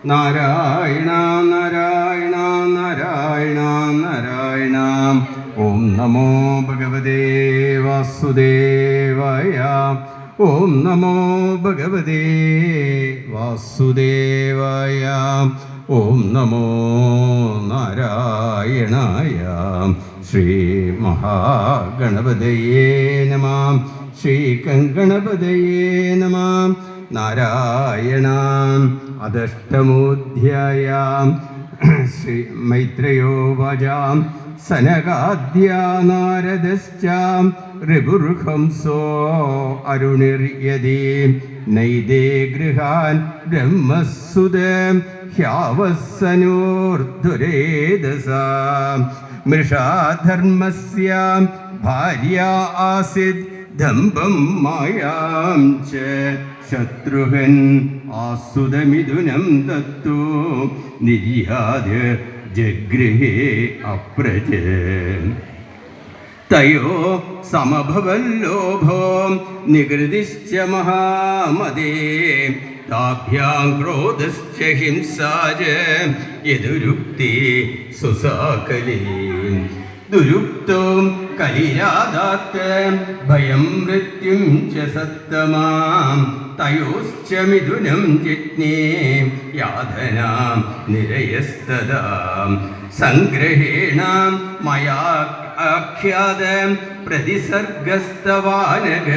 നാരായണ നാരായണ നാരായണ നാരായണ. ഓം നമോ ഭഗവതേ വാസുദേവായ. ഓം നമോ ഭഗവതേ വാസുദേവായ. ഓം നമോ നാരായണായ. ശ്രീ മഹാഗണപതയേ നമഃ. ശ്രീ കങ്കണപതയേ നമഃ. നാരായണ. അദഷ്ടമോധ്യായാം ശ്രീ മൈത്രയോ വാചാം സനകാദ്യാ നാരദശ്ചാം ഋപുർഹംസോ അരുണിർയതി നൈദേ ഗൃഹാൻ ബ്രഹ്മസുത ഹ്യാവസ്സനോർധുരേദസാം മൃഷാധർമ്മസ്യാം ഭാര്യ ആസിദ് ദമ്പം മായാം ച ശത്രുഘ്നൻ ആസുതമിഥുനം തത്തു നിര്യാദ്യ ജഗൃഹേ അപ്രജ. തയോ സമഭവല്ലോഭോ നികൃതിശ്ച മഹാമദേ താഭ്യാം ക്രോധശ്ച ഹിംസാ ച യദുരുക്തി സുസാകലേ. ദുരുക്തോ കലിരാദാത്ത് ഭയം മൃത്യും ച സത്തമാം തയോശ്ച മിഥുനം ജിജ്ഞേ യാതനാം നിരയസ്തദാ. സംഗ്രഹേണ മയാ ആഖ്യാത പ്രതിസർഗസ്തവാനഘ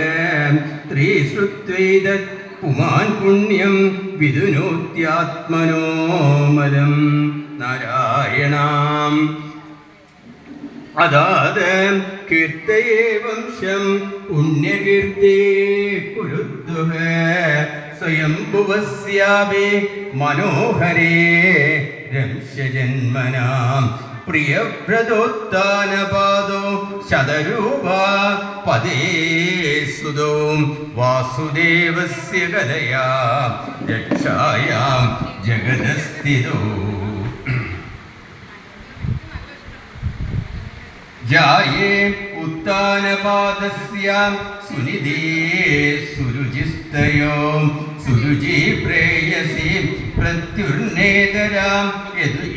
ത്രീശ്രുത്വൈതത് പുമാൻ പുണ്യം വിദുനോത്യാത്മനോമലം. നാരായണാം. അതാത് കീർത്തയേ വംശം പുണ്യകീർത്തേ കുരുദ്ദുഃ സ്വയംഭുവസ്യാപി മനോഹരേ രംസ്യജന്മനാം പ്രിയവ്രതോത്ഥാനപാദോ ശതരൂപാ പദേ സുതോ വാസുദേവസ്യ കലയാ രക്ഷായാം ജഗദസ്ഥിതോ. ജായേ ഉത്ഥാനപാദസ്യ സുനിധേ സുരുചിസ്തയോ സുരുചി പ്രേയസി പ്രത്യുർനേതരാം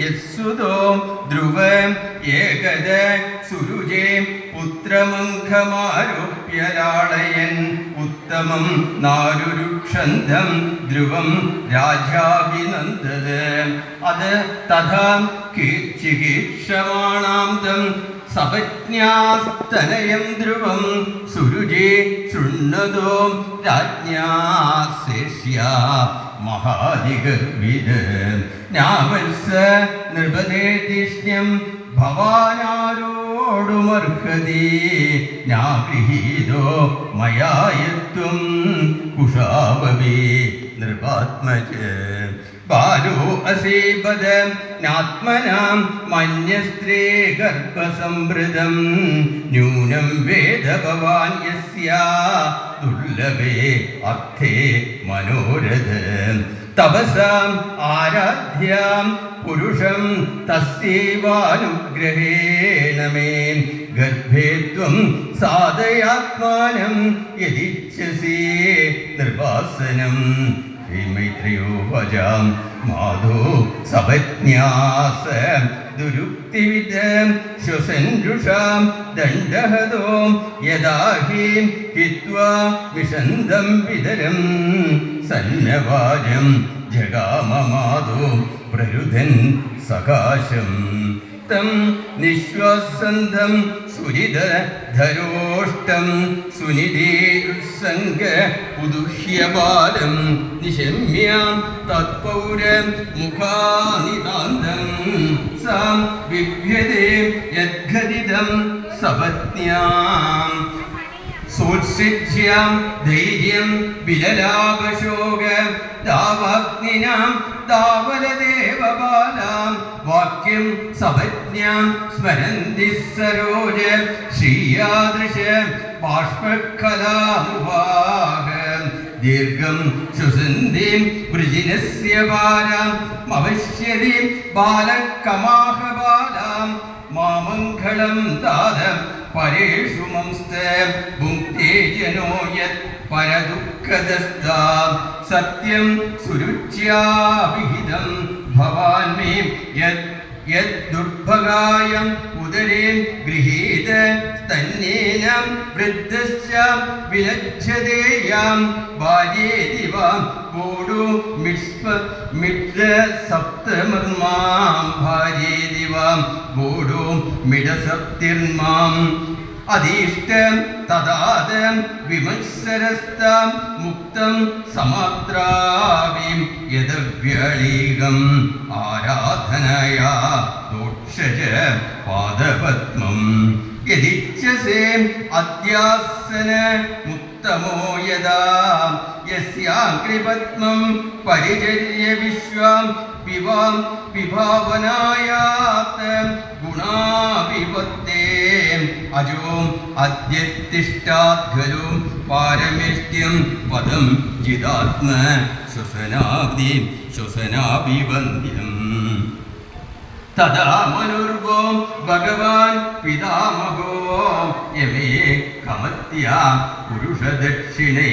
യത്സുതോ ധ്രുവ ഏകദ സുരുചേ പുത്രമംഘമാരോപ്യ ലാളയൻ ഉത്തമം നാരുരുക്ഷന്തം ധ്രുവം രാജാഭിനന്ദത. അത് തഥാ ചികീക്ഷമാണാം തം സപജ്ഞാസ്തനയം ധ്രുവം സുരുചേ ശൃണ്വതോ രാജ്ഞാ ശേഷ്യാ മഹാധികർവിദ. നാവത്സ നൃപതേ ജിഷ്ണ്യം ഭവാനാരോടുമർഹതി നാഗൃഹീതോ മയായത്വം കുശാവവേ നൃപാത്മജ. ബാലോ അസീബദ നാത്മനാം മന്യസ്ത്രേ ഗർഭസംവൃതം ന്യൂനം വേദ ഭവാൻ യസ്യാ ദുർലഭേ അർത്ഥേ മനോരഥ. തപസാം ആരാധ്യാം പുരുഷം തസ്യൈവാനുഗ്രഹേണ മേ ഗർഭേ ത്വം സാധയാത്മാനം യദിച്ഛസി നിർവാസനം. മൈത്രയോ വചാം മാധോ സപജ്ഞാസ ദുരുക്തിവിദ ശ്വസൻജുഷാം ദണ്ഡഹതോ യദാ ഹി ഹിത്വാ വിഷന്തം വിതരം സന്നവാജം ജഗാമമാധോ പ്രരുധൻ സകാശം. തം നിശ്വാസന്ധം സുരിതധരോഷ്ടം സുനിധീരുസംഗ ഉദുഹ്യപാദം നിശമ്യാം തത്പൗര മുഖാനിതാന്തം സാം വിഭ്യതേ യദ്ഘടിതം സപത്ന്യാം. സോത്സിജ്യാം ധൈര്യം വിലലാപശോക ദാവാഗ്നിനാം ദാവലദേവബാലാം വാക്യം സപജ്ഞാം സ്മരന്തി സരോജ ശ്രീയാദൃശ ബാഷ്പഖലാമുവാഹ. ദീർഘം ശ്വസന്തിം വൃജിനസ്യ ബാലാം മവശ്യതി ബാലകമാഹ ബാലാം മാമംഗളം ദാദ പരേഷു മംസ്ത ഭുങ്ക്തേ ജനോ യത് പരദുഃഖദസ്താ സത്യം സുരുച്യാവിഹിതം ഭവാൻ മേ യദ്ദുർഭഗായം ഉദരേ ഗൃഹീത സ്തന്യേന വൃദ്ധശ്ച വിലജ്ജതേയാം ബാല്യേതി വാ ഗൂഢോ മിഡ്ര സപ്തമർമാം ഭാര്യേതി വാ ഗൂഢോ മിഡസപ്തിർമാം അധീഷ്ടം തദാദം വിമത്സരസ്താം മുക്തം സമാത്രാവിം യദവ്യളീകം ആരാധനയാ ദോക്ഷജ പാദപത്മം യദിച്ഛസേ അദ്യാസന മുത്തമോ യദാ യസ്യാഗ്രിപത്മം പരിചര്യ വിശ്വാം വിഭാവനായാത് ഗുണാവിപത്തേ അജോ അദ്യത്തിഷ്ടാത് ഖലു പാരമേഷ്ട്യം പദം ജിതാത്മ ശ്വസനാബ്ദി ശ്വസനാഭിവന്ദ്യം തദാ മനുർവോ ഭഗവാൻ പിതാമഹോ യമേ കമത്യ പുരുഷദക്ഷിണേ